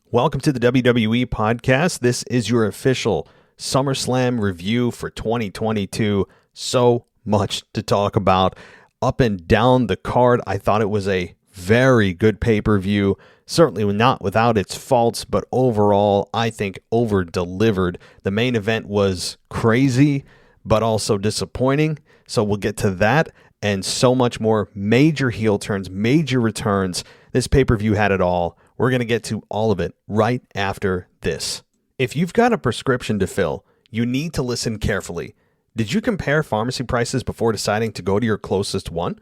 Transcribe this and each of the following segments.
Welcome to the WWE podcast. This is your official SummerSlam review for 2022. So much to talk about. Up and down the card, I thought it was a very good pay-per-view. Certainly not without its faults, but overall, I think over-delivered. The main event was crazy, but also disappointing. So we'll get to that and so much more. Major heel turns, major returns. This pay-per-view had it all. We're going to get to all of it right after this. If you've got a prescription to fill, you need to listen carefully. Did you compare pharmacy prices before deciding to go to your closest one?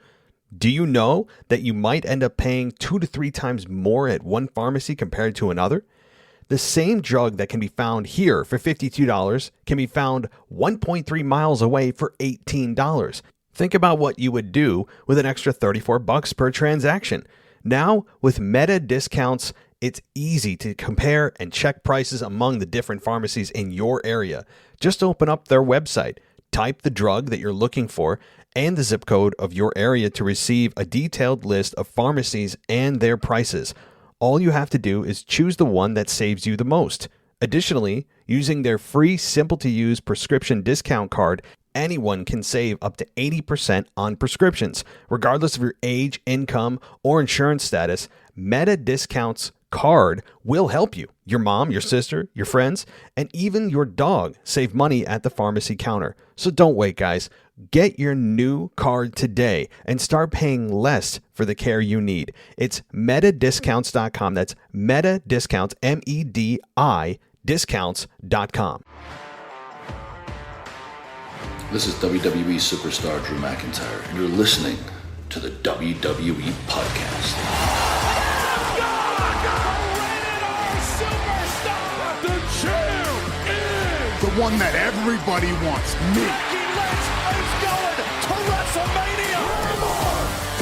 Do you know that you might end up paying 2 to 3 times more at one pharmacy compared to another? The same drug that can be found here for $52 can be found 1.3 miles away for $18. Think about what you would do with an extra $34 per transaction. Now, with Meta discounts, it's easy to compare and check prices among the different pharmacies in your area. Just open up their website, type the drug that you're looking for, and the zip code of your area to receive a detailed list of pharmacies and their prices. All you have to do is choose the one that saves you the most. Additionally, using their free, simple-to-use prescription discount card, anyone can save up to 80% on prescriptions. Regardless of your age, income, or insurance status, Meta Discounts card will help you, your mom, your sister, your friends, and even your dog save money at the pharmacy counter. So don't wait, guys. Get your new card today and start paying less for the care you need. It's metadiscounts.com. That's Meta Discounts, MEDI discounts.com. This is WWE superstar Drew McIntyre, and you're listening to the WWE Podcast. The champ is the one that everybody wants, me. Becky Lynch is going to WrestleMania.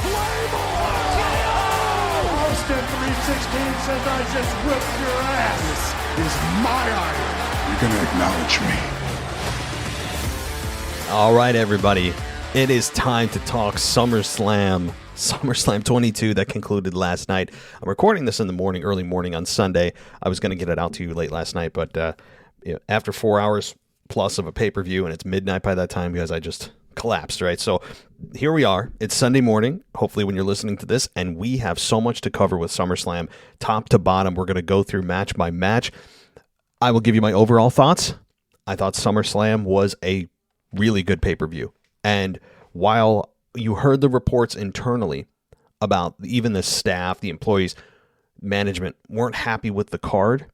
Claymore! Austin 316 says I just whipped your ass. This is my idol. You're going to acknowledge me. All right, everybody. It is time to talk SummerSlam. SummerSlam 22 that concluded last night. I'm recording this in the morning, early morning on Sunday. I was going to get it out to you late last night, but after 4 hours plus of a pay-per-view, and it's midnight by that time because I just collapsed, right? So here we are. It's Sunday morning, hopefully when you're listening to this, and we have so much to cover with SummerSlam, top to bottom. We're going to go through match by match. I will give you my overall thoughts. I thought SummerSlam was a really good pay-per-view. And while you heard the reports internally about even the staff, the employees, management weren't happy with the card,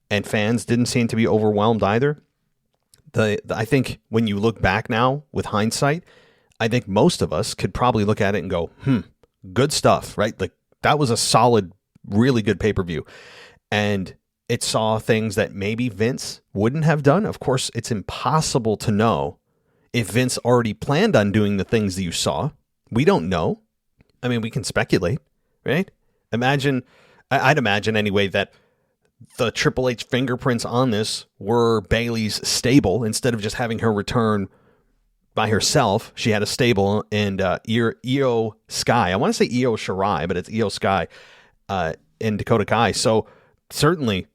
and fans didn't seem to be overwhelmed either, I think when you look back now with hindsight, I think most of us could probably look at it and go, good stuff, right? Like that was a solid, really good pay-per-view. And it saw things that maybe Vince wouldn't have done. Of course, it's impossible to know if Vince already planned on doing the things that you saw. We don't know. I mean, we can speculate, right? I'd imagine anyway that the Triple H fingerprints on this were Bayley's stable. Instead of just having her return by herself, she had a stable and Io Sky. I want to say Io Shirai, but it's Io Sky and Dakota Kai. So certainly,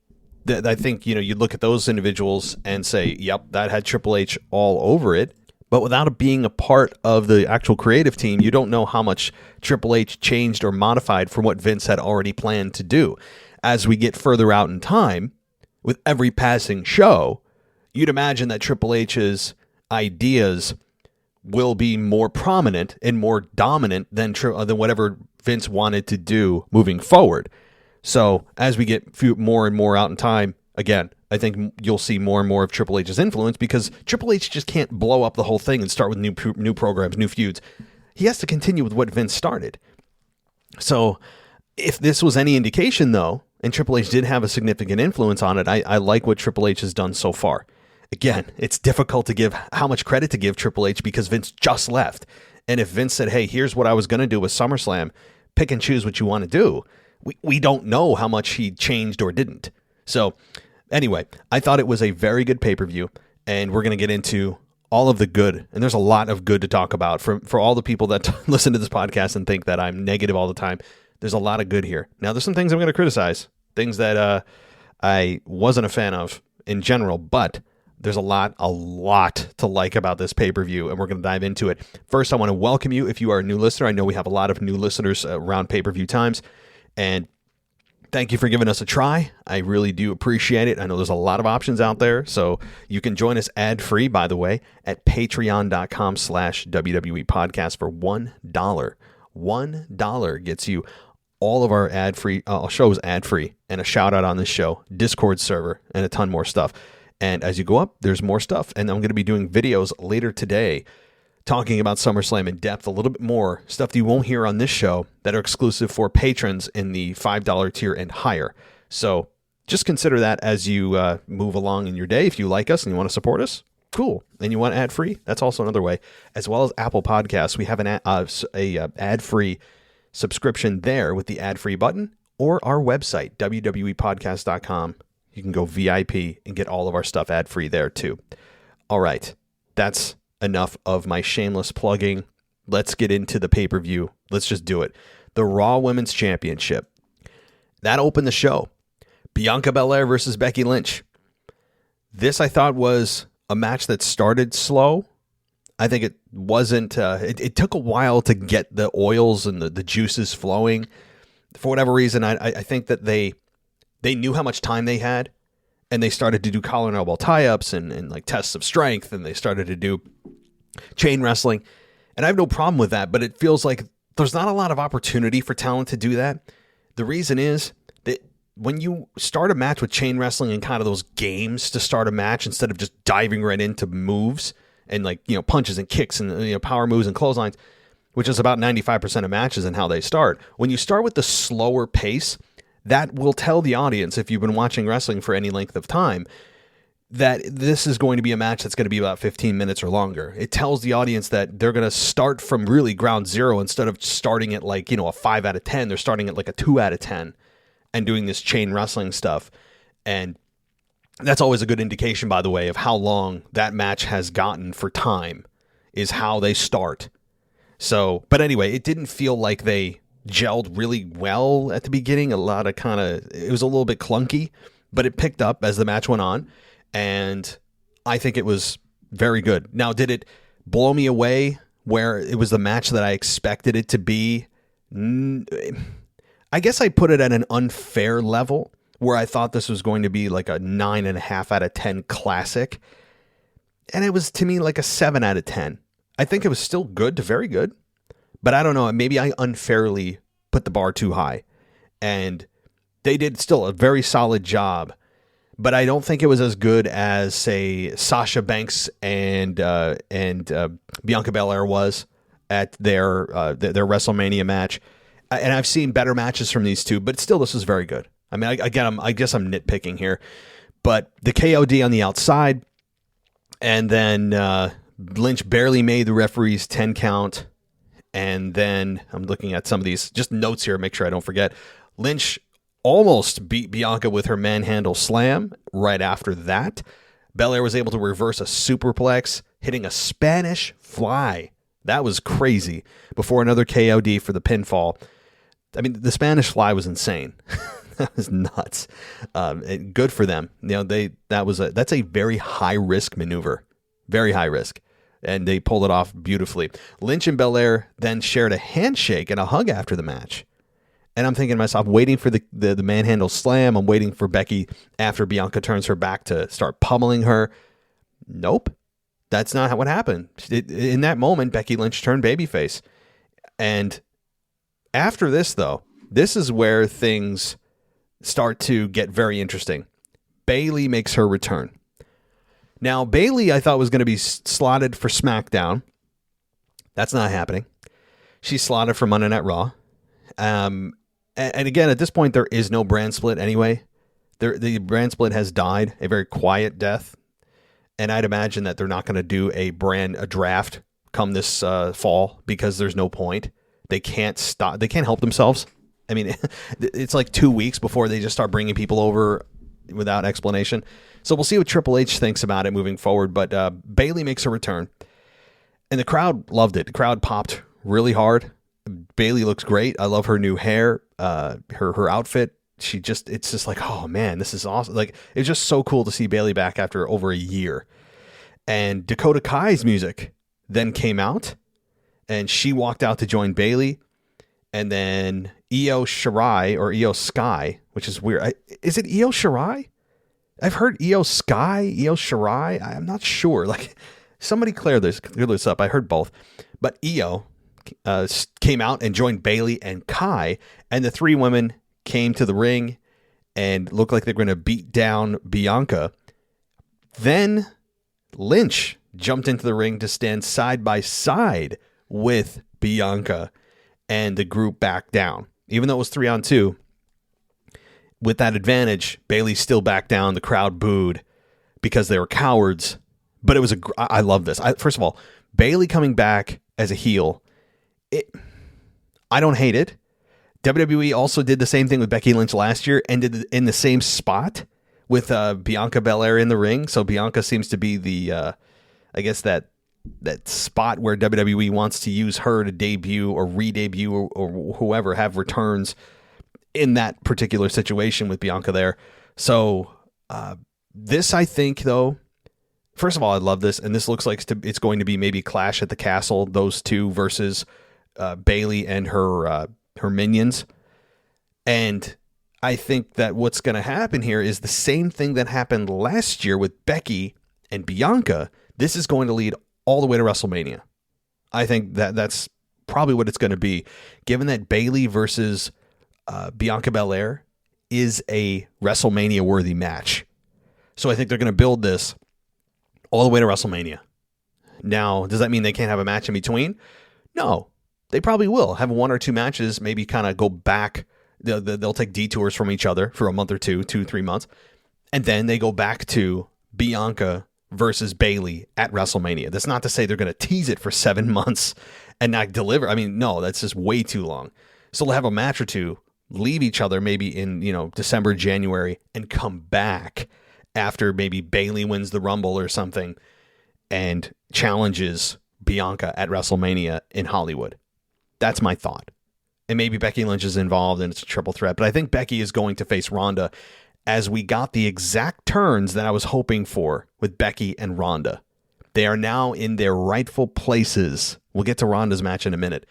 I think you look at those individuals and say, yep, that had Triple H all over it. But without it being a part of the actual creative team, you don't know how much Triple H changed or modified from what Vince had already planned to do. As we get further out in time, with every passing show, you'd imagine that Triple H's ideas will be more prominent and more dominant than whatever Vince wanted to do moving forward. So as we get more and more out in time, again, I think you'll see more and more of Triple H's influence because Triple H just can't blow up the whole thing and start with new programs, new feuds. He has to continue with what Vince started. So if this was any indication, though, and Triple H did have a significant influence on it, I like what Triple H has done so far. Again, it's difficult to give how much credit to give Triple H because Vince just left. And if Vince said, hey, here's what I was going to do with SummerSlam, pick and choose what you want to do, we don't know how much he changed or didn't. So anyway, I thought it was a very good pay-per-view, and we're going to get into all of the good, and there's a lot of good to talk about. For all the people that listen to this podcast and think that I'm negative all the time, there's a lot of good here. Now, there's some things I'm going to criticize. things that I wasn't a fan of in general, but there's a lot to like about this pay-per-view, and we're going to dive into it. First, I want to welcome you if you are a new listener. I know we have a lot of new listeners around pay-per-view times, and thank you for giving us a try. I really do appreciate it. I know there's a lot of options out there, so you can join us ad-free, by the way, at patreon.com/WWE podcast for $1. $1 gets you all of our ad-free shows ad-free, and a shout-out on this show, Discord server, and a ton more stuff. And as you go up, there's more stuff. And I'm going to be doing videos later today talking about SummerSlam in depth, a little bit more stuff that you won't hear on this show that are exclusive for patrons in the $5 tier and higher. So just consider that as you move along in your day. If you like us and you want to support us, cool. And you want ad-free, that's also another way. As well as Apple Podcasts, we have an ad-free subscription there with the ad-free button, or our website, wwepodcast.com. You can go VIP and get all of our stuff ad-free there too. All right, that's enough of my shameless plugging. Let's get into the pay-per-view. Let's just do it. The Raw Women's Championship. That opened the show. Bianca Belair versus Becky Lynch. This, I thought, was a match that started slow. I think it wasn't... It took a while to get the oils and the juices flowing. For whatever reason, I think that they knew how much time they had, and they started to do collar and elbow tie-ups and like tests of strength, and they started to do chain wrestling. And I have no problem with that, but it feels like there's not a lot of opportunity for talent to do that. The reason is that when you start a match with chain wrestling and kind of those games to start a match, instead of just diving right into moves and punches and kicks and power moves and clotheslines, which is about 95% of matches and how they start. When you start with the slower pace, that will tell the audience, if you've been watching wrestling for any length of time, that this is going to be a match that's going to be about 15 minutes or longer. It tells the audience that they're going to start from really ground zero instead of starting at a 5 out of 10. They're starting at like a 2 out of 10 and doing this chain wrestling stuff. And that's always a good indication, by the way, of how long that match has gotten for time, is how they start. So, but anyway, it didn't feel like they gelled really well at the beginning. It was a little bit clunky, but it picked up as the match went on, and I think it was very good. Now, did it blow me away where it was the match that I expected it to be? I guess I put it at an unfair level, where I thought this was going to be like a 9.5 out of 10 classic, and it was, to me, like a 7 out of 10. I think it was still good to very good. But I don't know, maybe I unfairly put the bar too high. And they did still a very solid job. But I don't think it was as good as, say, Sasha Banks and Bianca Belair was at their WrestleMania match. And I've seen better matches from these two, but still, this is very good. I mean, I guess I'm nitpicking here. But the KOD on the outside, and then Lynch barely made the referee's 10 count. And then I'm looking at some of these just notes here, make sure I don't forget. Lynch almost beat Bianca with her manhandle slam right after that. Belair was able to reverse a superplex, hitting a Spanish fly. That was crazy. Before another KOD for the pinfall. I mean, the Spanish fly was insane. That was nuts. Good for them. That's a very high risk maneuver. Very high risk. And they pulled it off beautifully. Lynch and Belair then shared a handshake and a hug after the match. And I'm thinking to myself, waiting for the manhandle slam. I'm waiting for Becky, after Bianca turns her back, to start pummeling her. Nope. That's not what happened. In that moment, Becky Lynch turned babyface. And after this, though, this is where things start to get very interesting. Bayley makes her return. Now, Bayley, I thought, was going to be slotted for SmackDown. That's not happening. She's slotted for Monday Night Raw. And again, at this point, there is no brand split anyway. The brand split has died, a very quiet death. And I'd imagine that they're not going to do a draft come this fall, because there's no point. They can't stop. They can't help themselves. I mean, it's like 2 weeks before they just start bringing people over without explanation. So we'll see what Triple H thinks about it moving forward. But Bayley makes a return, and the crowd loved it. The crowd popped really hard. Bayley looks great. I love her new hair. Her outfit it's just like, oh man, this is awesome. Like, it's just so cool to see Bayley back after over a year. And Dakota Kai's music then came out, and she walked out to join Bayley. And then Io Shirai, or Io Sky, which is weird. Is it Io Shirai? I've heard Io Sky, Io Shirai. I'm not sure. Like, somebody clear this up. I heard both. But Io came out and joined Bayley and Kai, and the three women came to the ring and looked like they're going to beat down Bianca. Then Lynch jumped into the ring to stand side by side with Bianca, and the group backed down. Even though it was 3-on-2, with that advantage, Bayley still backed down. The crowd booed because they were cowards. But it was I love this. First of all, Bayley coming back as a heel, I don't hate it. WWE also did the same thing with Becky Lynch last year, and did in the same spot with Bianca Belair in the ring. So Bianca seems to be the, I guess that spot where WWE wants to use her to debut or re-debut or whoever have returns in that particular situation with Bianca there. So this, I think, though, first of all, I love this, and this looks like it's going to be maybe Clash at the Castle, those two versus Bayley and her minions. And I think that what's going to happen here is the same thing that happened last year with Becky and Bianca. This is going to lead all the way to WrestleMania. I think that's probably what it's going to be, given that Bayley versus Bianca Belair is a WrestleMania worthy match. So I think they're going to build this all the way to WrestleMania. Now, does that mean they can't have a match in between? No, they probably will have 1 or 2 matches, maybe kind of go back. They'll take detours from each other for a month or 2-3 months. And then they go back to Bianca versus Bayley at WrestleMania. That's not to say they're going to tease it for 7 months and not deliver. I mean, no, that's just way too long. So they'll have a match or two, leave each other maybe in, December, January, and come back after maybe Bayley wins the Rumble or something and challenges Bianca at WrestleMania in Hollywood. That's my thought. And maybe Becky Lynch is involved and it's a triple threat, but I think Becky is going to face Ronda, as we got the exact turns that I was hoping for with Becky and Ronda. They are now in their rightful places. We'll get to Ronda's match in a minute.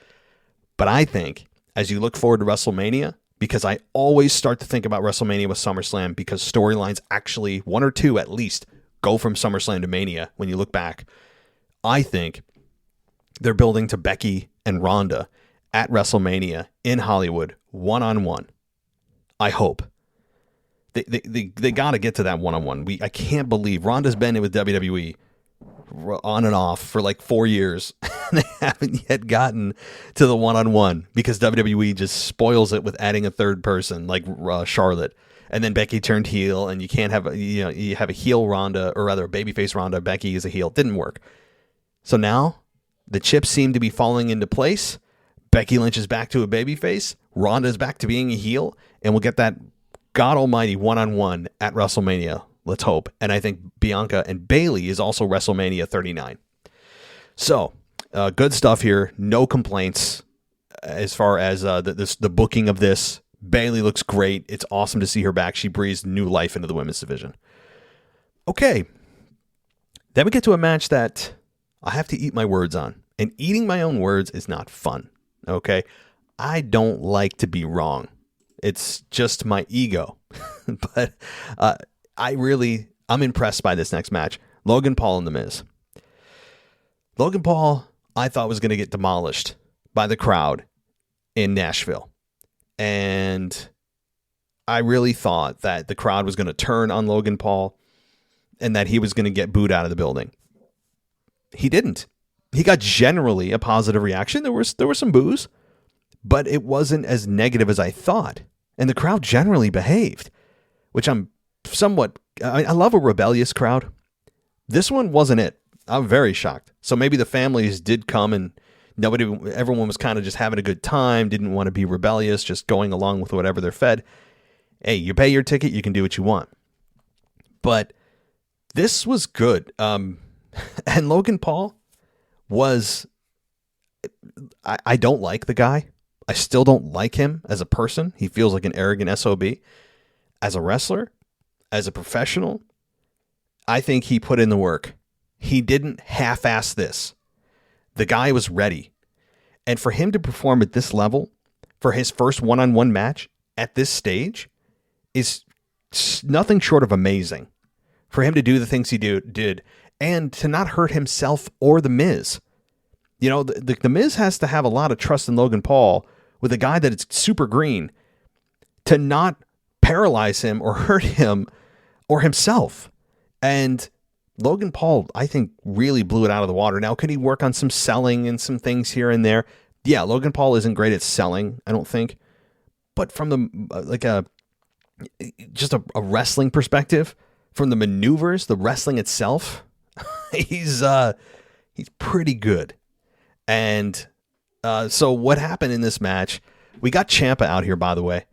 But I think, as you look forward to WrestleMania, because I always start to think about WrestleMania with SummerSlam, because storylines actually, 1 or 2 at least, go from SummerSlam to Mania when you look back. I think they're building to Becky and Ronda at WrestleMania in Hollywood, one-on-one. I hope. They got to get to that one-on-one. I can't believe Ronda's been in with WWE on and off for like 4 years. They haven't yet gotten to the one-on-one because WWE just spoils it with adding a third person like Charlotte. And then Becky turned heel, and you can't have you have a heel Ronda, or rather a babyface Ronda. Becky is a heel. Didn't work. So now the chips seem to be falling into place. Becky Lynch is back to a babyface. Ronda is back to being a heel, and we'll get that God almighty one-on-one at WrestleMania. Let's hope. And I think Bianca and Bayley is also WrestleMania 39. So, good stuff here. No complaints as far as the booking of this. Bayley looks great. It's awesome to see her back. She breathes new life into the women's division. Okay. Then we get to a match that I have to eat my words on. And eating my own words is not fun. Okay? I don't like to be wrong. It's just my ego. But I'm impressed by this next match. Logan Paul and The Miz. Logan Paul, I thought, was going to get demolished by the crowd in Nashville. And I really thought that the crowd was going to turn on Logan Paul and that he was going to get booed out of the building. He didn't. He got generally a positive reaction. There were some boos, but it wasn't as negative as I thought. And the crowd generally behaved, which I'm somewhat... I love a rebellious crowd. This one wasn't it. I'm very shocked. So maybe the families did come and everyone was kind of just having a good time, didn't want to be rebellious, just going along with whatever they're fed. Hey, you pay your ticket, you can do what you want. But this was good. And Logan Paul was... I don't like the guy. I still don't like him as a person. He feels like an arrogant SOB. As a wrestler, as a professional, I think he put in the work. He didn't half-ass this. The guy was ready. And for him to perform at this level, for his first one-on-one match at this stage, is nothing short of amazing. For him to do the things he did, and to not hurt himself or The Miz. You know, the Miz has to have a lot of trust in Logan Paul with a guy that is super green to not paralyze him or hurt him or himself. And Logan Paul, I think, really blew it out of the water. Now, could he work on some selling and some things here and there? Yeah, Logan Paul isn't great at selling, I don't think. But from the just a wrestling perspective, from the maneuvers, the wrestling itself, he's pretty good. And so what happened in this match? We got Ciampa out here, by the way.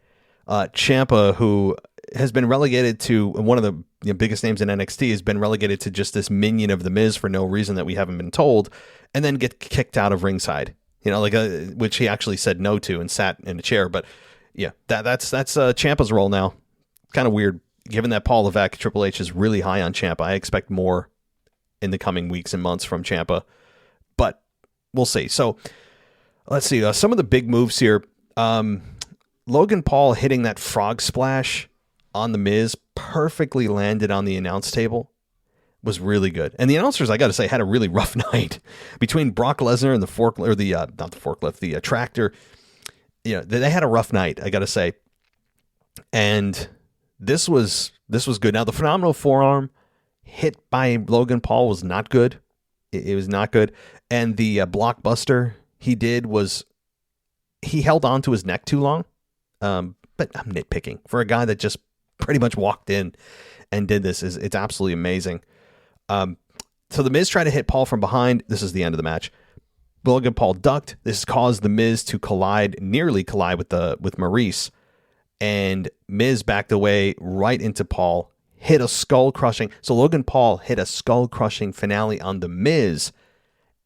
Ciampa, who has been relegated to one of the biggest names in NXT, has been relegated to just this minion of The Miz for no reason that we haven't been told, and then get kicked out of ringside. You know, which he actually said no to and sat in a chair. But yeah, that's Ciampa's role now. Kind of weird, given that Paul Levesque, Triple H, is really high on Ciampa. I expect more in the coming weeks and months from Ciampa, but we'll see. So let's see some of the big moves here. Logan Paul hitting that frog splash on The Miz, perfectly landed on the announce table, was really good. And the announcers, I got to say, had a really rough night between Brock Lesnar and the tractor. You know, they had a rough night, I got to say. And this was good. Now, the phenomenal forearm hit by Logan Paul was not good. It was not good. And the blockbuster he did was, he held on to his neck too long. But I'm nitpicking. For a guy that just pretty much walked in and did this, it's absolutely amazing. So The Miz tried to hit Paul from behind. This is the end of the match. Logan Paul ducked. This caused The Miz to nearly collide with Maurice. And Miz backed away right into Paul, hit a skull-crushing. So Logan Paul hit a skull-crushing finale on The Miz,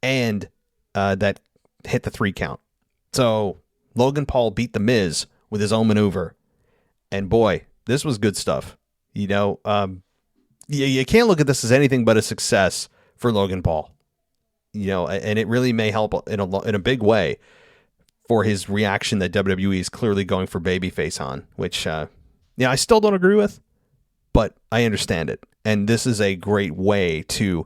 and that hit the 3 count. So Logan Paul beat The Miz with his own maneuver. And boy, this was good stuff. You know, you can't look at this as anything but a success for Logan Paul. You know, and it really may help in a big way for his reaction that WWE is clearly going for babyface on, which, I still don't agree with, but I understand it. And this is a great way to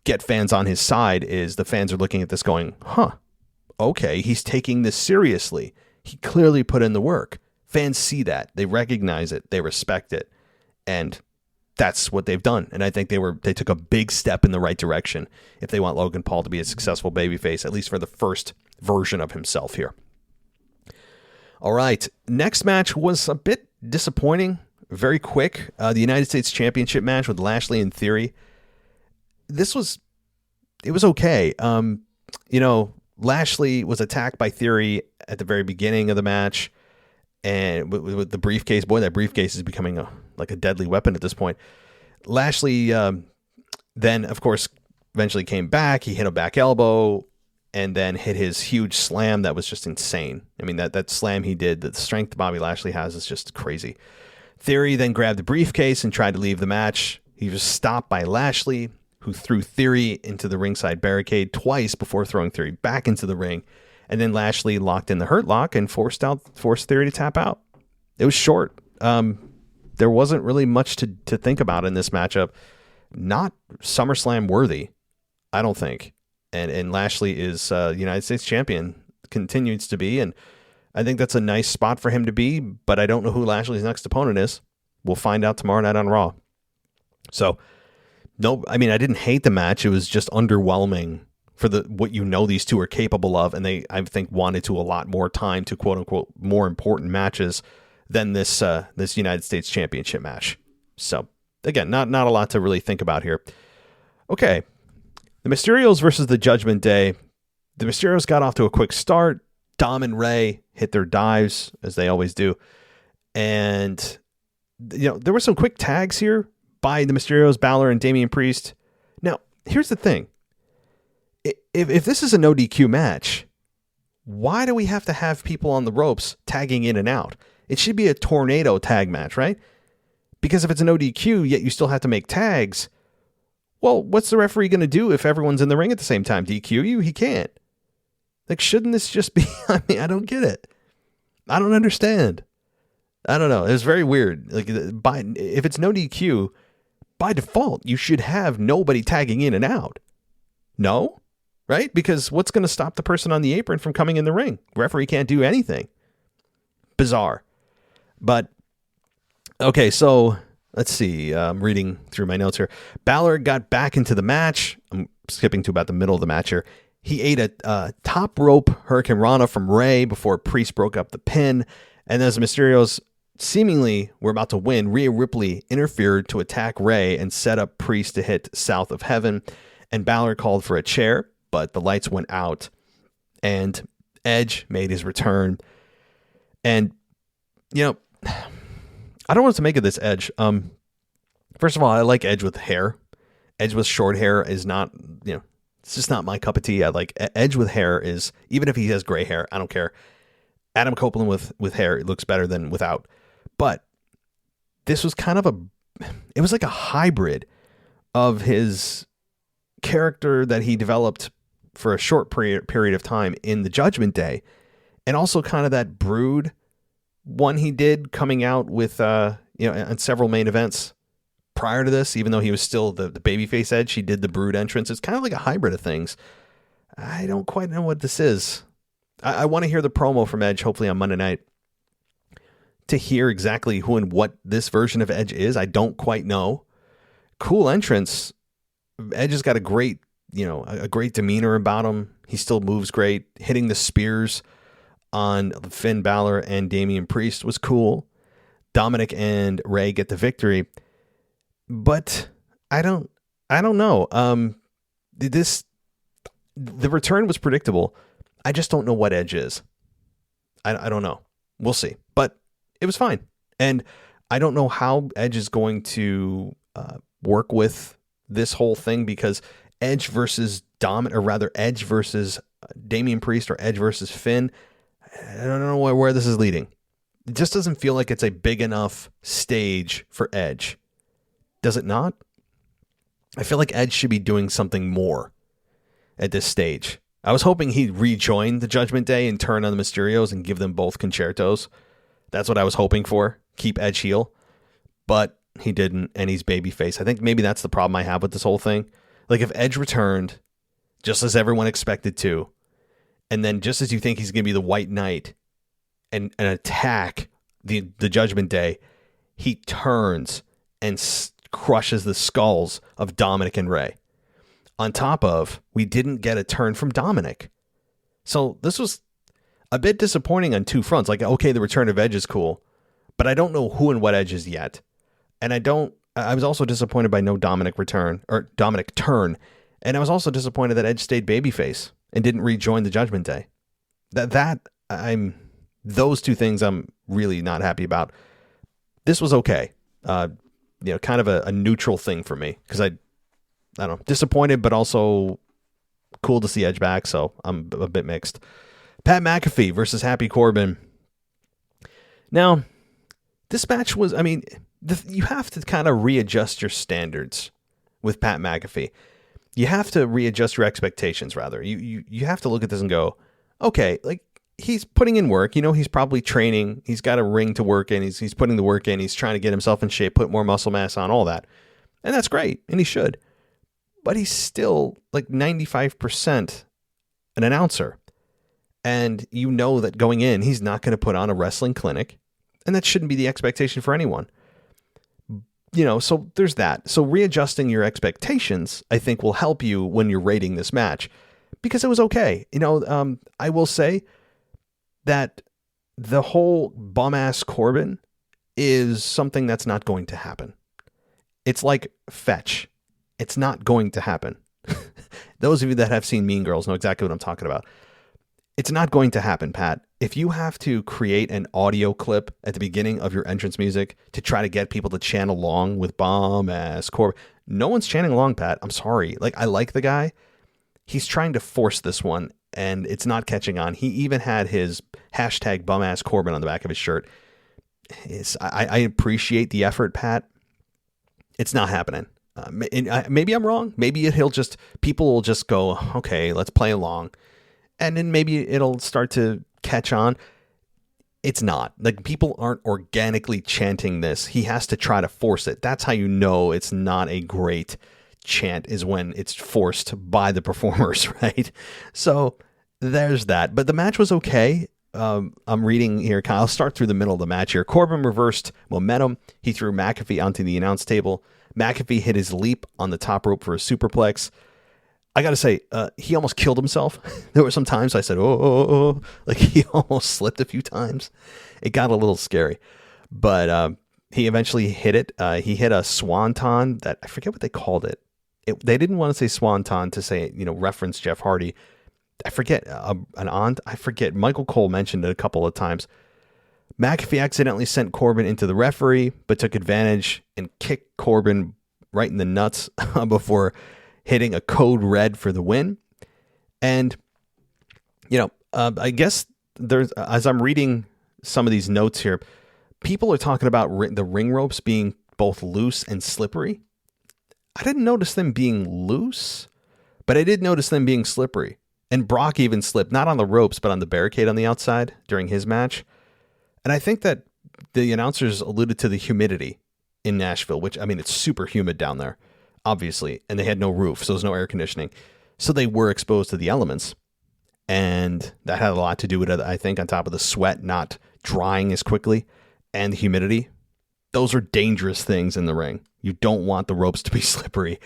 get fans on his side, is the fans are looking at this going, okay, he's taking this seriously. He clearly put in the work. Fans see that. They recognize it. They respect it. And that's what they've done. And I think they took a big step in the right direction if they want Logan Paul to be a successful babyface, at least for the first version of himself here. All right. Next match was a bit disappointing. Very quick. The United States Championship match with Lashley and Theory. It was okay. Lashley was attacked by Theory at the very beginning of the match, and with the briefcase, boy, that briefcase is becoming a deadly weapon at this point. Lashley then, of course, eventually came back. He hit a back elbow and then hit his huge slam that was just insane. I mean, that slam he did, the strength Bobby Lashley has is just crazy. Theory then grabbed the briefcase and tried to leave the match. He was stopped by Lashley, who threw Theory into the ringside barricade twice before throwing Theory back into the ring. And then Lashley locked in the Hurt Lock and forced Theory to tap out. It was short. There wasn't really much to think about in this matchup. Not SummerSlam worthy, I don't think. And Lashley is United States champion, continues to be. And I think that's a nice spot for him to be, but I don't know who Lashley's next opponent is. We'll find out tomorrow night on Raw. So, no, I mean, I didn't hate the match. It was just underwhelming for what these two are capable of, and they, I think, wanted to allot more time to quote unquote more important matches than this United States Championship match. So again, not a lot to really think about here. Okay, the Mysterios versus the Judgment Day. The Mysterios got off to a quick start. Dom and Ray hit their dives as they always do, and there were some quick tags here by the Mysterios, Balor and Damian Priest. Now, here's the thing. If this is a no DQ match, why do we have to have people on the ropes tagging in and out? It should be a tornado tag match, right? Because if it's an ODQ, yet you still have to make tags, well, what's the referee going to do if everyone's in the ring at the same time? DQ you? He can't. Like, shouldn't this just be... I mean, I don't get it. I don't understand. I don't know. It was very weird. Like, if it's no DQ, by default, you should have nobody tagging in and out. No? Right? Because what's going to stop the person on the apron from coming in the ring? Referee can't do anything. Bizarre. But, okay, so let's see. I'm reading through my notes here. Balor got back into the match. I'm skipping to about the middle of the match here. He ate a top rope Hurricane Rana from Rey before Priest broke up the pin. And as the Mysterios seemingly were about to win, Rhea Ripley interfered to attack Rey and set up Priest to hit South of Heaven. And Balor called for a chair, but the lights went out. And Edge made his return. And, you know, I don't know what to make of this Edge. First of all, I like Edge with hair. Edge with short hair is not, you know, it's just not my cup of tea. I like Edge with hair is, even if he has gray hair, I don't care. Adam Copeland with hair, it looks better than without. But this was kind of it was like a hybrid of his character that he developed for a short period of time in the Judgment Day, and also kind of that Brood one he did coming out with, in several main events prior to this, even though he was still the babyface Edge, he did the Brood entrance. It's kind of like a hybrid of things. I don't quite know what this is. I want to hear the promo from Edge, hopefully on Monday night, to hear exactly who and what this version of Edge is. I don't quite know. Cool entrance. Edge has got a great demeanor about him. He still moves great. Hitting the spears on Finn Balor and Damian Priest was cool. Dominic and Rey get the victory. But I don't know. The return was predictable. I just don't know what Edge is. I don't know. We'll see. But it was fine. And I don't know how Edge is going to work with this whole thing, because Edge versus Edge versus Damian Priest, or Edge versus Finn, I don't know where this is leading. It just doesn't feel like it's a big enough stage for Edge. Does it not? I feel like Edge should be doing something more at this stage. I was hoping he'd rejoin the Judgment Day and turn on the Mysterios and give them both concertos. That's what I was hoping for. Keep Edge heel. But he didn't, and he's babyface. I think maybe that's the problem I have with this whole thing. Like, if Edge returned, just as everyone expected to, and then just as you think he's going to be the White Knight and attack the Judgment Day, he turns and crushes the skulls of Dominic and Rey. On top of, we didn't get a turn from Dominic. So this was a bit disappointing on two fronts. Like, okay, the return of Edge is cool, but I don't know who and what Edge is yet. And I was also disappointed by no Dominic turn. And I was also disappointed that Edge stayed babyface and didn't rejoin the Judgment Day. Those two things I'm really not happy about. This was okay. Kind of a neutral thing for me, because I don't know, disappointed, but also cool to see Edge back. So I'm a bit mixed. Pat McAfee versus Happy Corbin. Now, this match was, you have to kind of readjust your standards with Pat McAfee. You have to readjust your expectations, rather. You have to look at this and go, okay, like, he's putting in work. He's probably training. He's got a ring to work in. He's putting the work in. He's trying to get himself in shape, put more muscle mass on, all that. And that's great, and he should. But he's still like 95% an announcer. And you know that going in, he's not going to put on a wrestling clinic. And that shouldn't be the expectation for anyone. So there's that. So readjusting your expectations, I think, will help you when you're rating this match. Because it was okay. I will say that the whole bum-ass Corbin is something that's not going to happen. It's like fetch. It's not going to happen. Those of you that have seen Mean Girls know exactly what I'm talking about. It's not going to happen, Pat. If you have to create an audio clip at the beginning of your entrance music to try to get people to chant along with bum-ass Corbin, no one's chanting along, Pat. I'm sorry. Like, I like the guy. He's trying to force this one. and it's not catching on. He even had his hashtag bum-ass Corbin on the back of his shirt. I appreciate the effort, Pat. It's not happening. Maybe I'm wrong. Maybe people will just go, okay, let's play along. And then maybe it'll start to catch on. It's not. Like, people aren't organically chanting this. He has to try to force it. That's how you know it's not a great chant, is when it's forced by the performers, right? So there's that. But the match was okay. I'm reading here. I'll start through the middle of the match here. Corbin reversed momentum. He threw McAfee onto the announce table. McAfee hit his leap on the top rope for a superplex. I got to say, he almost killed himself. There were some times I said, oh, like he almost slipped a few times. It got a little scary, but he eventually hit it. He hit a swanton that I forget what they called it. They didn't want to say swanton to say, reference Jeff Hardy. I forget I forget. Michael Cole mentioned it a couple of times. McAfee accidentally sent Corbin into the referee, but took advantage and kicked Corbin right in the nuts before hitting a code red for the win. And, I guess as I'm reading some of these notes here, people are talking about the ring ropes being both loose and slippery. I didn't notice them being loose, but I did notice them being slippery. And Brock even slipped, not on the ropes, but on the barricade on the outside during his match. And I think that the announcers alluded to the humidity in Nashville, which, it's super humid down there, obviously, and they had no roof, so there's no air conditioning. So they were exposed to the elements, and that had a lot to do with it, I think, on top of the sweat not drying as quickly and the humidity. Those are dangerous things in the ring. You don't want the ropes to be slippery.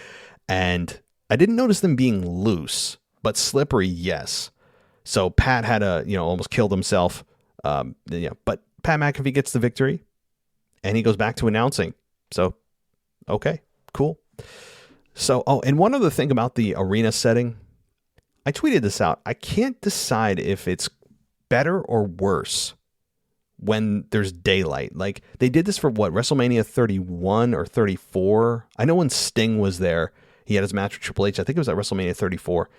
And I didn't notice them being loose, but slippery, yes. So Pat had almost killed himself. But Pat McAfee gets the victory, and he goes back to announcing. So, okay, cool. So, and one other thing about the arena setting, I tweeted this out. I can't decide if it's better or worse when there's daylight. Like, they did this for WrestleMania 31 or 34. I know when Sting was there, he had his match with Triple H. I think it was at WrestleMania 34.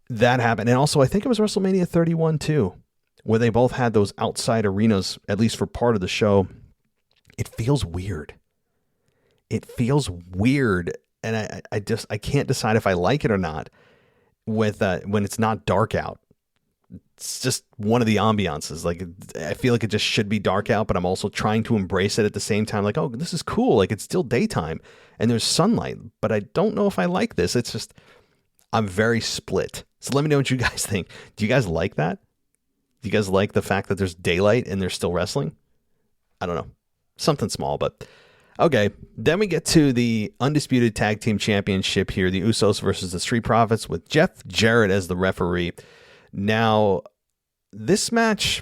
That happened. And also, I think it was WrestleMania 31 too, where they both had those outside arenas, at least for part of the show. It feels weird. And I can't decide if I like it or not with when it's not dark out. It's just one of the ambiances. Like, I feel like it just should be dark out, but I'm also trying to embrace it at the same time. Like, oh, this is cool. Like, it's still daytime and there's sunlight, but I don't know if I like this. It's just, I'm very split. So let me know what you guys think. Do you guys like that? Do you guys like the fact that there's daylight and they're still wrestling? I don't know. Something small, but okay. Then we get to the Undisputed Tag Team Championship here. The Usos versus the Street Profits with Jeff Jarrett as the referee. Now, this match,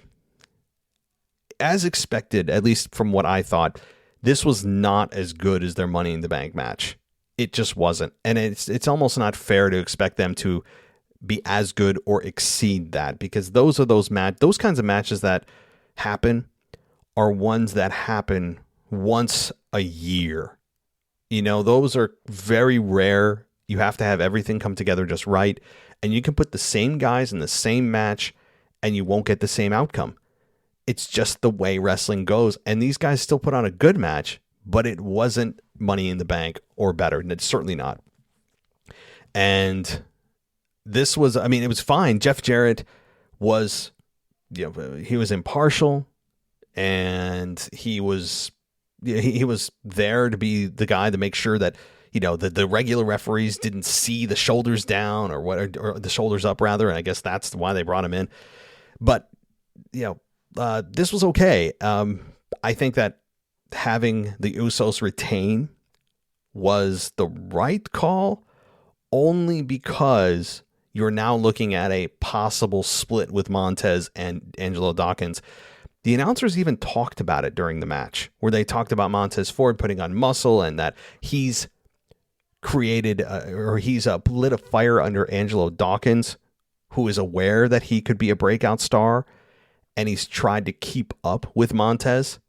as expected, at least from what I thought, this was not as good as their Money in the Bank match. It just wasn't. And it's almost not fair to expect them to be as good or exceed that, because those kinds of matches that happen are ones that happen once a year. Those are very rare. You have to have everything come together just right. And you can put the same guys in the same match and you won't get the same outcome. It's just the way wrestling goes. And these guys still put on a good match, but it wasn't Money in the Bank or better. And it's certainly not. And this was, it was fine. Jeff Jarrett was, he was impartial, and he was there to be the guy to make sure that, the regular referees didn't see the shoulders down or the shoulders up rather. And I guess that's why they brought him in. But, this was okay. I think that having the Usos retain was the right call, only because you're now looking at a possible split with Montez and Angelo Dawkins. The announcers even talked about it during the match, where they talked about Montez Ford putting on muscle and that he's created he's lit a fire under Angelo Dawkins, who is aware that he could be a breakout star, and he's tried to keep up with Montez.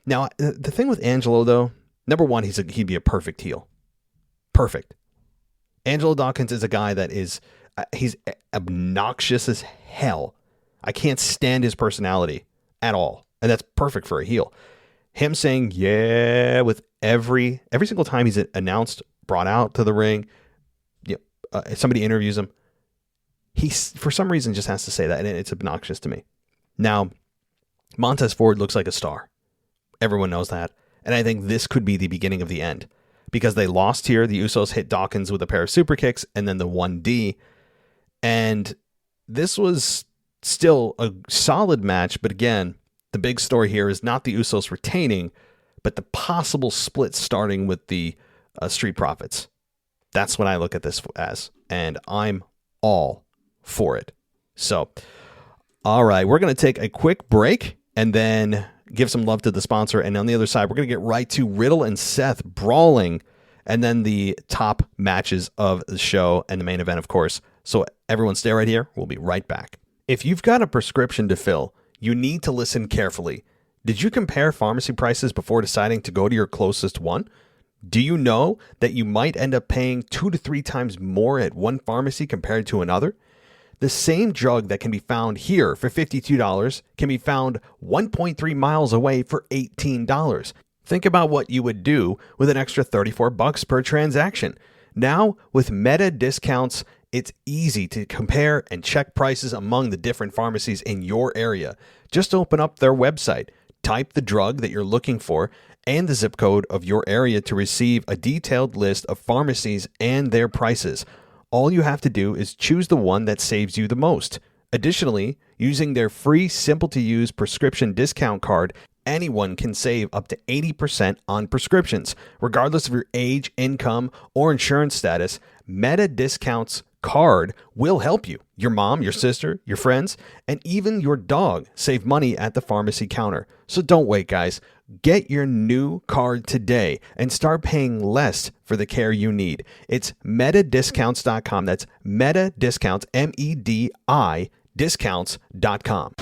Now, the thing with Angelo, though, number one, he'd be a perfect heel. Perfect. Angelo Dawkins is a guy that is He's obnoxious as hell. I can't stand his personality at all. And that's perfect for a heel. Him saying, yeah, with every single time he's announced, brought out to the ring, somebody interviews him, he, for some reason, just has to say that, and it's obnoxious to me. Now, Montez Ford looks like a star. Everyone knows that. And I think this could be the beginning of the end. Because they lost here. The Usos hit Dawkins with a pair of super kicks and then the 1D. And this was still a solid match. But again, the big story here is not the Usos retaining, but the possible split starting with the Street Profits. That's what I look at this as. And I'm all for it. So, all right, we're going to take a quick break and then give some love to the sponsor. And on the other side, we're going to get right to Riddle and Seth brawling and then the top matches of the show and the main event, of course. So everyone stay right here. We'll be right back. If you've got a prescription to fill, you need to listen carefully. Did you compare pharmacy prices before deciding to go to your closest one? Do you know that you might end up paying 2 to 3 times more at one pharmacy compared to another? The same drug that can be found here for $52 can be found 1.3 miles away for $18. Think about what you would do with an extra $34 per transaction. Now, with Meta discounts, it's easy to compare and check prices among the different pharmacies in your area. Just open up their website, type the drug that you're looking for, and the zip code of your area to receive a detailed list of pharmacies and their prices. All you have to do is choose the one that saves you the most. Additionally, using their free, simple-to-use prescription discount card, anyone can save up to 80% on prescriptions. Regardless of your age, income, or insurance status, Meta Discounts card will help you, your mom, your sister, your friends, and even your dog save money at the pharmacy counter. So don't wait, guys. Get your new card today and start paying less for the care you need. It's metadiscounts.com. That's metadiscounts, MEDI discounts.com.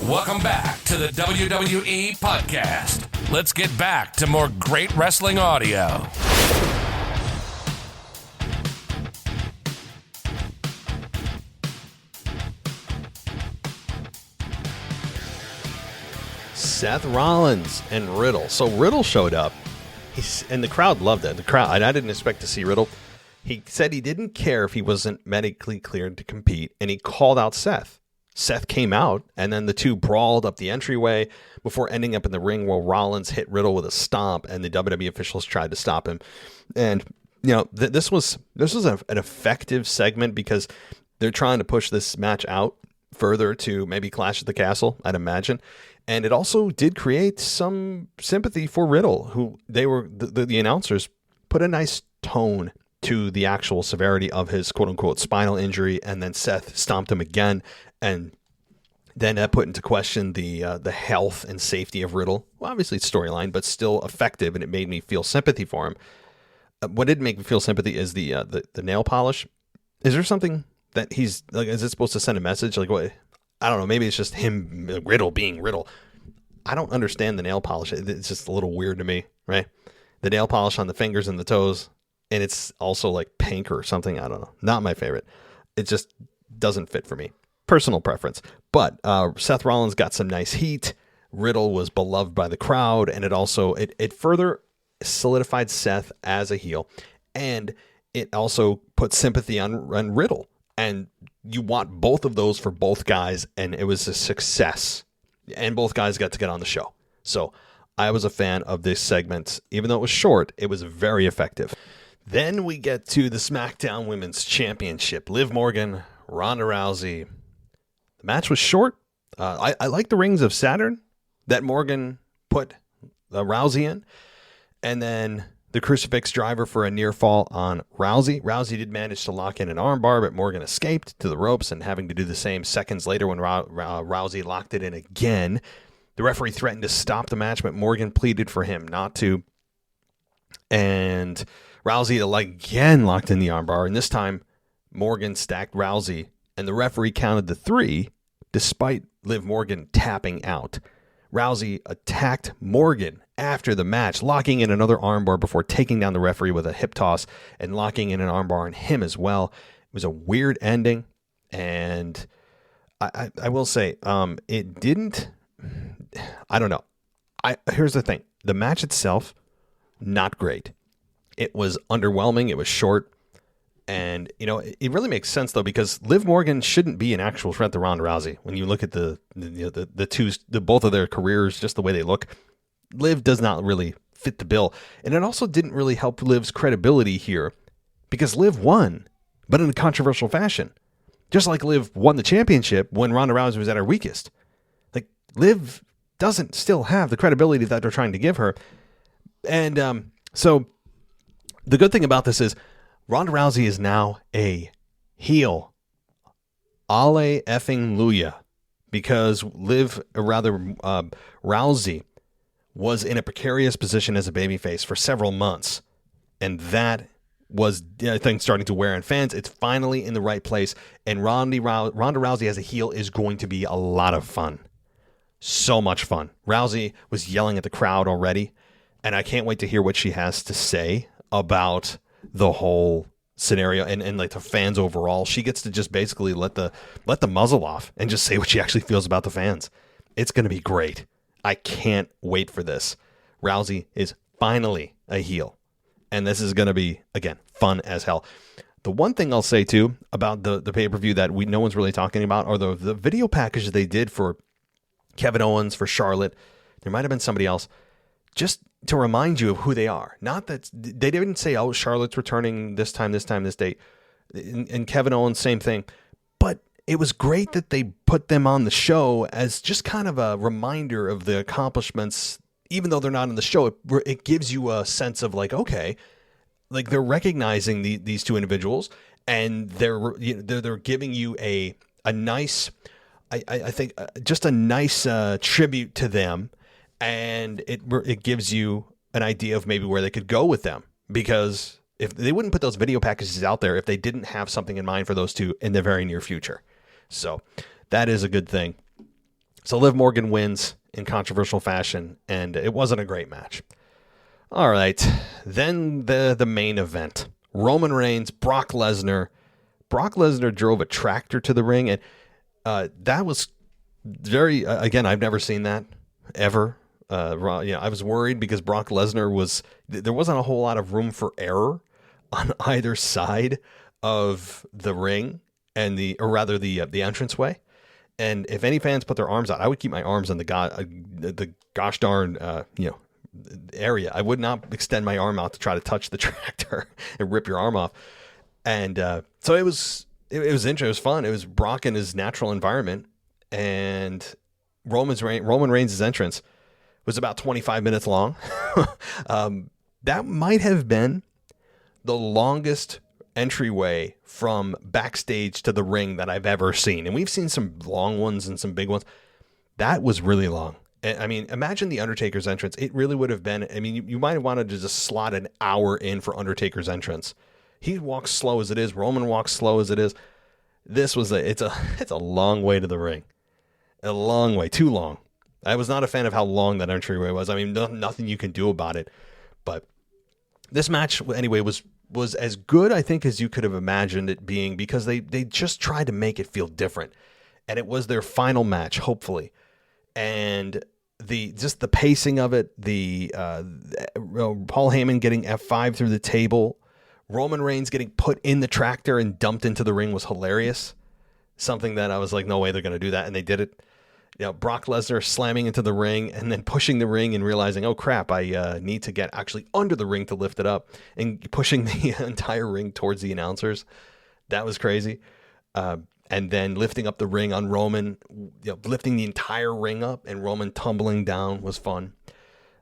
Welcome back to the WWE podcast. Let's get back to more great wrestling audio. Seth Rollins and Riddle. So Riddle showed up, and the crowd loved it. I didn't expect to see Riddle. He said he didn't care if he wasn't medically cleared to compete, and he called out Seth. Seth came out, and then the two brawled up the entryway before ending up in the ring where Rollins hit Riddle with a stomp, and the WWE officials tried to stop him. And this was an effective segment because they're trying to push this match out further to maybe Clash at the Castle, I'd imagine. And it also did create some sympathy for Riddle, who the announcers put a nice tone to the actual severity of his quote-unquote spinal injury, and then Seth stomped him again, and then that put into question the health and safety of Riddle. Well, obviously it's storyline, but still effective, and it made me feel sympathy for him. What did make me feel sympathy is the nail polish. Is there something that he's like? Is it supposed to send a message? Like what? I don't know. Maybe it's just him, Riddle being Riddle. I don't understand the nail polish. It's just a little weird to me, right? The nail polish on the fingers and the toes, and it's also like pink or something. I don't know. Not my favorite. It just doesn't fit for me. Personal preference. But Seth Rollins got some nice heat. Riddle was beloved by the crowd, and it further solidified Seth as a heel, and it also put sympathy on Riddle. And you want both of those for both guys, and it was a success. And both guys got to get on the show. So I was a fan of this segment. Even though it was short, it was very effective. Then we get to the SmackDown Women's Championship. Liv Morgan, Ronda Rousey. The match was short. I like the Rings of Saturn that Morgan put Rousey in. And then the crucifix driver for a near fall on Rousey. Rousey did manage to lock in an armbar, but Morgan escaped to the ropes and having to do the same seconds later when Rousey locked it in again. The referee threatened to stop the match, but Morgan pleaded for him not to. And Rousey again locked in the armbar, and this time Morgan stacked Rousey, and the referee counted to 3 despite Liv Morgan tapping out. Rousey attacked Morgan after the match, locking in another armbar before taking down the referee with a hip toss and locking in an armbar on him as well. was a weird ending, and I will say, it didn't. I don't know. Here's the thing: the match itself, not great. It was underwhelming. It was short. And, it really makes sense, though, because Liv Morgan shouldn't be an actual threat to Ronda Rousey. When you look at the both of their careers, just the way they look, Liv does not really fit the bill. And it also didn't really help Liv's credibility here because Liv won, but in a controversial fashion. Just like Liv won the championship when Ronda Rousey was at her weakest. Like, Liv doesn't still have the credibility that they're trying to give her. And so the good thing about this is Ronda Rousey is now a heel. Ale effing Luya. Because Rousey was in a precarious position as a babyface for several months. And that was, I think, starting to wear on fans. It's finally in the right place. And Ronda Rousey as a heel is going to be a lot of fun. So much fun. Rousey was yelling at the crowd already. And I can't wait to hear what she has to say about the whole scenario and like the fans overall. She gets to just basically let the muzzle off and just say what she actually feels about the fans. It's going to be great. I can't wait for this. Rousey is finally a heel. And this is going to be, again, fun as hell. The one thing I'll say, too, about the pay-per-view that no one's really talking about are the video packages they did for Kevin Owens, for Charlotte. There might have been somebody else. Just to remind you of who they are. Not that they didn't say, oh, Charlotte's returning this time, this date. And Kevin Owens, same thing. But it was great that they put them on the show as just kind of a reminder of the accomplishments. Even though they're not in the show, it gives you a sense of like, okay, like they're recognizing these two individuals, and they're giving you a nice, I think, just a nice tribute to them. And it gives you an idea of maybe where they could go with them, because if they wouldn't put those video packages out there if they didn't have something in mind for those two in the very near future. So that is a good thing. So Liv Morgan wins in controversial fashion, and it wasn't a great match. All right, then the main event: Roman Reigns, Brock Lesnar. Brock Lesnar drove a tractor to the ring, and that was very again, I've never seen that ever. I was worried because Brock Lesnar there wasn't a whole lot of room for error on either side of the ring and the entranceway. And if any fans put their arms out, I would keep my arms on the gosh darn area. I would not extend my arm out to try to touch the tractor and rip your arm off. And so it was interesting. It was fun. It was Brock in his natural environment, and Roman Reigns' entrance was about 25 minutes long. That might have been the longest entryway from backstage to the ring that I've ever seen. And we've seen some long ones and some big ones. That was really long. I mean, imagine the Undertaker's entrance. It really would have been, I mean, you might have wanted to just slot an hour in for Undertaker's entrance. He walks slow as it is. Roman walks slow as it is. This was it's a long way to the ring. A long way, too long. I was not a fan of how long that entryway was. I mean, nothing you can do about it. But this match, anyway, was as good, I think, as you could have imagined it being, because they just tried to make it feel different. And it was their final match, hopefully. And the pacing of it, Paul Heyman getting F5 through the table, Roman Reigns getting put in the tractor and dumped into the ring was hilarious. Something that I was like, no way they're going to do that. And they did it. Brock Lesnar slamming into the ring and then pushing the ring and realizing, oh crap, I need to get actually under the ring to lift it up, and pushing the entire ring towards the announcers. That was crazy. And then lifting up the ring on Roman, lifting the entire ring up and Roman tumbling down was fun.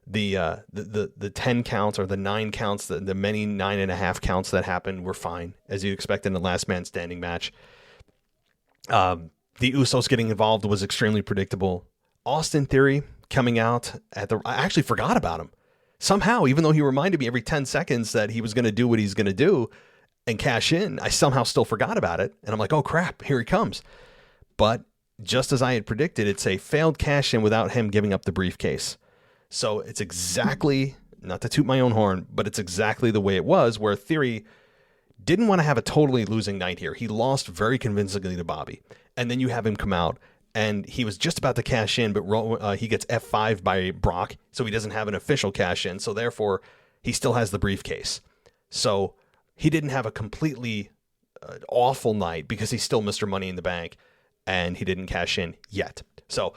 The 10 counts or the 9 counts, the many 9.5 counts that happened were fine, as you expect in the last man standing match. The Usos getting involved was extremely predictable. Austin Theory coming out I actually forgot about him. Somehow, even though he reminded me every 10 seconds that he was going to do what he's going to do and cash in, I somehow still forgot about it. And I'm like, oh crap, here he comes. But just as I had predicted, it's a failed cash in without him giving up the briefcase. So it's exactly, not to toot my own horn, but it's exactly the way it was, where Theory Didn't want to have a totally losing night here. He lost very convincingly to Bobby. And then you have him come out, and he was just about to cash in, but he gets F5 by Brock, so he doesn't have an official cash in. So therefore, he still has the briefcase. So he didn't have a completely awful night because he's still Mr. Money in the Bank, and he didn't cash in yet. So,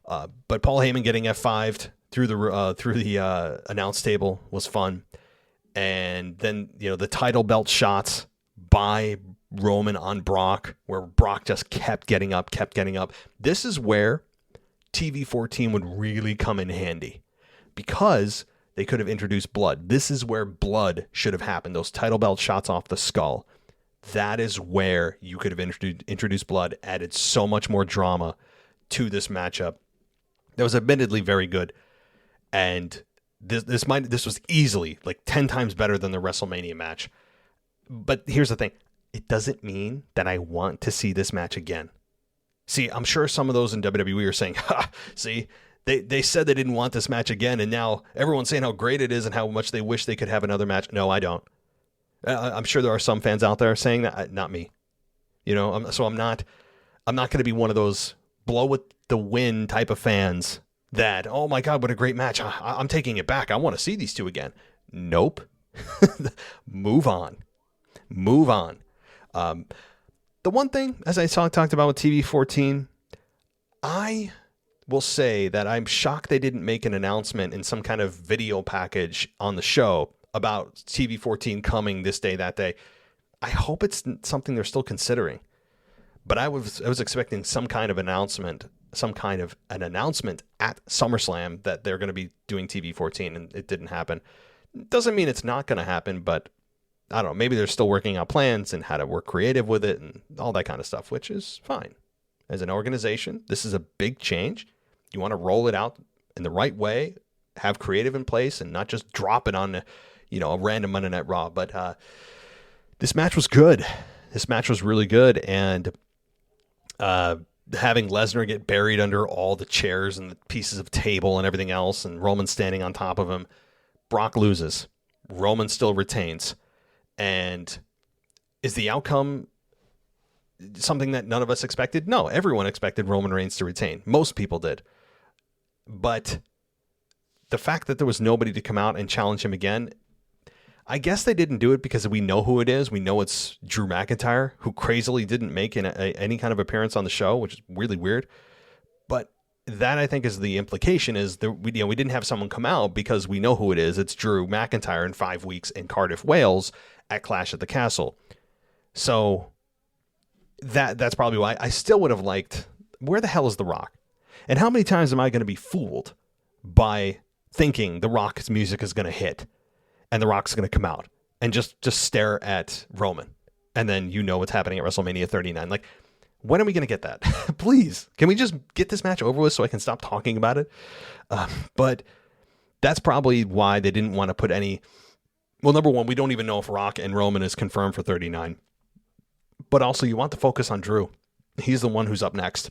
but Paul Heyman getting F5'd through the announce table was fun. And then, the title belt shots by Roman on Brock, where Brock just kept getting up. This is where TV 14 would really come in handy, because they could have introduced blood. This is where blood should have happened. Those title belt shots off the skull. That is where you could have introduced blood, added so much more drama to this matchup. That was admittedly very good. And this was easily like 10 times better than the WrestleMania match. But here's the thing. It doesn't mean that I want to see this match again. See, I'm sure some of those in WWE are saying, see, they said they didn't want this match again, and now everyone's saying how great it is and how much they wish they could have another match. No, I don't. I'm sure there are some fans out there saying that. Not me. So I'm not going to be one of those blow with the wind type of fans that, oh my God, what a great match. I'm taking it back. I want to see these two again. Nope. Move on. The one thing, as I talked about with TV 14, I will say that I'm shocked they didn't make an announcement in some kind of video package on the show about TV 14 coming this day, that day. I hope it's something they're still considering. But I was expecting some kind of an announcement at SummerSlam that they're going to be doing TV 14, and it didn't happen. Doesn't mean it's not going to happen, but I don't know. Maybe they're still working out plans and how to work creative with it and all that kind of stuff, which is fine. As an organization, this is a big change. You want to roll it out in the right way, have creative in place, and not just drop it on, a random Monday Night Raw. But this match was good. This match was really good, and having Lesnar get buried under all the chairs and the pieces of table and everything else, and Roman standing on top of him, Brock loses. Roman still retains. And is the outcome something that none of us expected? No, everyone expected Roman Reigns to retain. Most people did. But the fact that there was nobody to come out and challenge him again, I guess they didn't do it because we know who it is. We know it's Drew McIntyre, who crazily didn't make any kind of appearance on the show, which is really weird. But that, I think, is the implication, is that we didn't have someone come out because we know who it is. It's Drew McIntyre in 5 weeks in Cardiff, Wales at Clash at the Castle. So that's probably why. I still would have liked, where the hell is The Rock? And how many times am I going to be fooled by thinking The Rock's music is going to hit and The Rock's going to come out and just stare at Roman, and then what's happening at WrestleMania 39? Like, when are we going to get that? Please, can we just get this match over with so I can stop talking about it? But that's probably why they didn't want to put any. Well, number one, we don't even know if Rock and Roman is confirmed for 39. But also, you want to focus on Drew. He's the one who's up next.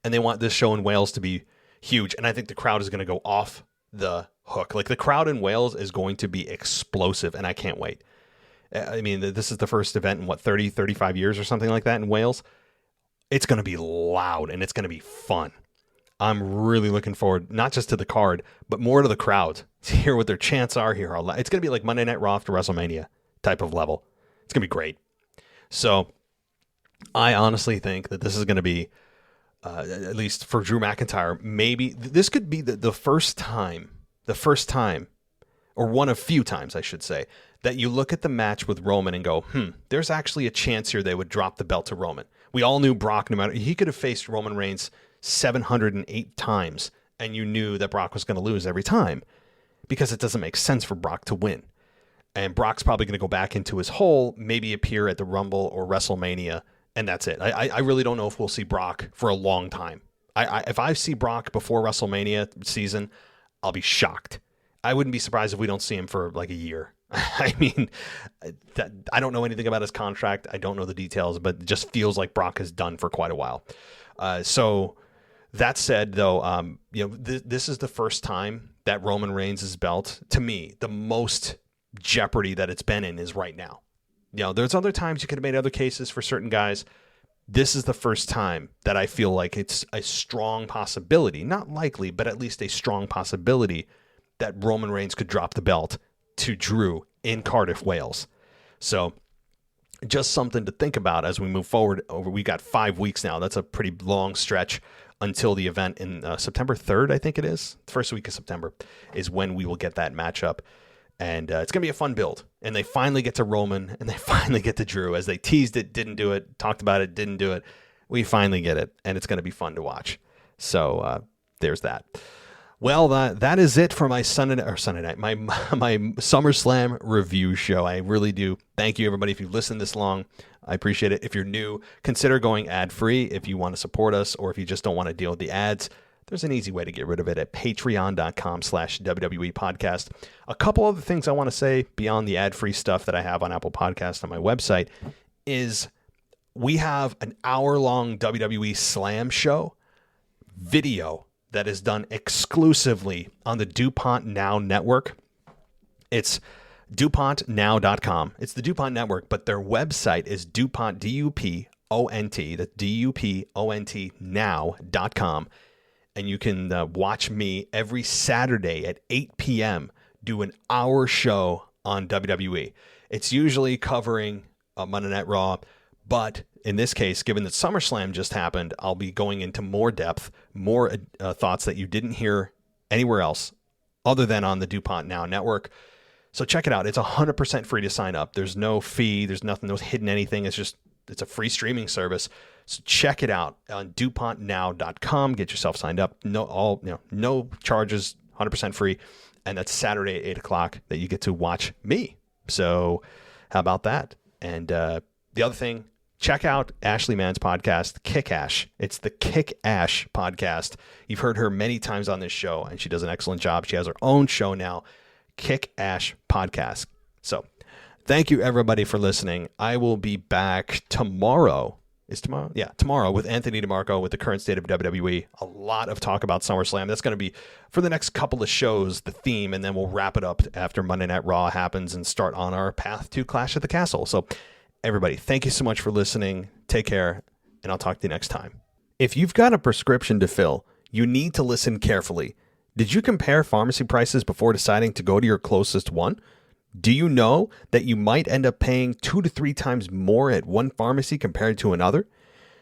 And they want this show in Wales to be huge. And I think the crowd is going to go off the hook. Like, the crowd in Wales is going to be explosive, and I can't wait. I mean, this is the first event in 30, 35 years or something like that in Wales. It's going to be loud, and it's going to be fun. I'm really looking forward, not just to the card, but more to the crowd, to hear what their chants are here. It's going to be like Monday Night Raw after WrestleMania type of level. It's going to be great. So I honestly think that this is going to be, at least for Drew McIntyre, maybe this could be the first time, or one of few times, I should say, that you look at the match with Roman and go, there's actually a chance here they would drop the belt to Roman. We all knew Brock, no matter, he could have faced Roman Reigns 708 times, and you knew that Brock was going to lose every time, because it doesn't make sense for Brock to win. And Brock's probably going to go back into his hole, maybe appear at the Rumble or WrestleMania, and that's it. I really don't know if we'll see Brock for a long time. If I see Brock before WrestleMania season, I'll be shocked. I wouldn't be surprised if we don't see him for like a year. I mean, I don't know anything about his contract. I don't know the details, but it just feels like Brock is done for quite a while. So that said, though, this is the first time that Roman Reigns' belt, to me, the most jeopardy that it's been in is right now. there's other times you could have made other cases for certain guys. This is the first time that I feel like it's a strong possibility, not likely, but at least a strong possibility that Roman Reigns could drop the belt to Drew in Cardiff, Wales. So just something to think about as we move forward. We got 5 weeks now. That's a pretty long stretch until the event in September 3rd, I think it is. The first week of September is when we will get that matchup. And it's going to be a fun build. And they finally get to Roman and they finally get to Drew. As they teased it, didn't do it, talked about it, didn't do it. We finally get it. And it's going to be fun to watch. So there's that. Well, that is it for my Sunday night, my SummerSlam review show. I really do thank you, everybody. If you've listened this long, I appreciate it. If you're new, consider going ad-free if you want to support us, or if you just don't want to deal with the ads. There's an easy way to get rid of it at patreon.com/WWE podcast. A couple other things I want to say beyond the ad-free stuff that I have on Apple Podcasts on my website is we have an hour-long WWE Slam show video that is done exclusively on the DuPont Now network. It's DuPontNow.com. It's the DuPont network, but their website is DuPont, D-U-P-O-N-T, that's D-U-P-O-N-T now.com. And you can watch me every Saturday at 8 p.m. do an hour show on WWE. It's usually covering Monday Night Raw, but in this case, given that SummerSlam just happened, I'll be going into more depth, more thoughts that you didn't hear anywhere else other than on the DuPont Now network. So check it out. It's 100% free to sign up. There's no fee. There's nothing, no hidden anything. It's a free streaming service. So check it out on DuPontNow.com. Get yourself signed up. No charges, 100% free. And that's Saturday at 8 o'clock that you get to watch me. So how about that? And the other thing, check out Ashley Mann's podcast, Kick Ash. It's the Kick Ash podcast. You've heard her many times on this show, and she does an excellent job. She has her own show now, Kick Ash Podcast. So thank you, everybody, for listening. I will be back tomorrow. Is tomorrow? Yeah, tomorrow with Anthony DeMarco with the current state of WWE. A lot of talk about SummerSlam. That's going to be, for the next couple of shows, the theme, and then we'll wrap it up after Monday Night Raw happens and start on our path to Clash at the Castle. So everybody, thank you so much for listening. Take care, and I'll talk to you next time. If you've got a prescription to fill, you need to listen carefully. Did you compare pharmacy prices before deciding to go to your closest one? Do you know that you might end up paying 2 to 3 times more at one pharmacy compared to another?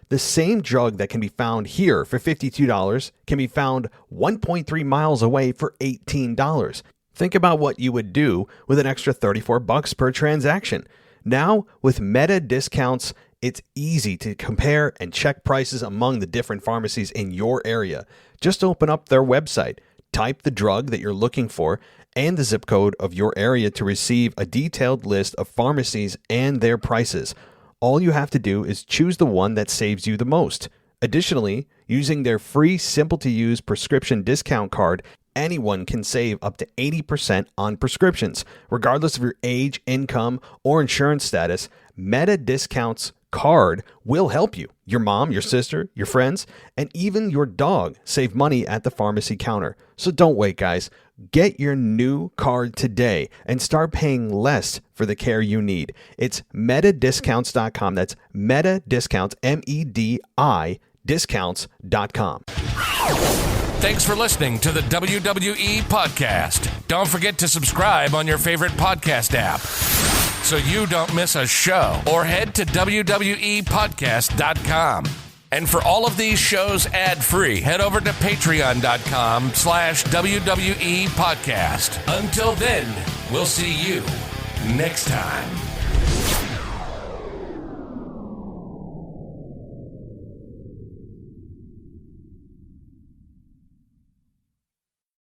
The same drug that can be found here for $52 can be found 1.3 miles away for $18. Think about what you would do with an extra $34 per transaction. Now, with Meta discounts, it's easy to compare and check prices among the different pharmacies in your area. Just open up their website, type the drug that you're looking for, and the zip code of your area to receive a detailed list of pharmacies and their prices. All you have to do is choose the one that saves you the most. Additionally, using their free, simple-to-use prescription discount card, anyone can save up to 80% on prescriptions. Regardless of your age, income, or insurance status, Meta Discounts card will help you, your mom, your sister, your friends, and even your dog save money at the pharmacy counter. So don't wait, guys. Get your new card today and start paying less for the care you need. It's metadiscounts.com. That's Meta Discounts, MEDI discounts.com. Thanks for listening to the WWE Podcast. Don't forget to subscribe on your favorite podcast app so you don't miss a show, or head to WWEpodcast.com. And for all of these shows ad-free, head over to patreon.com/WWE Podcast. Until then, we'll see you next time.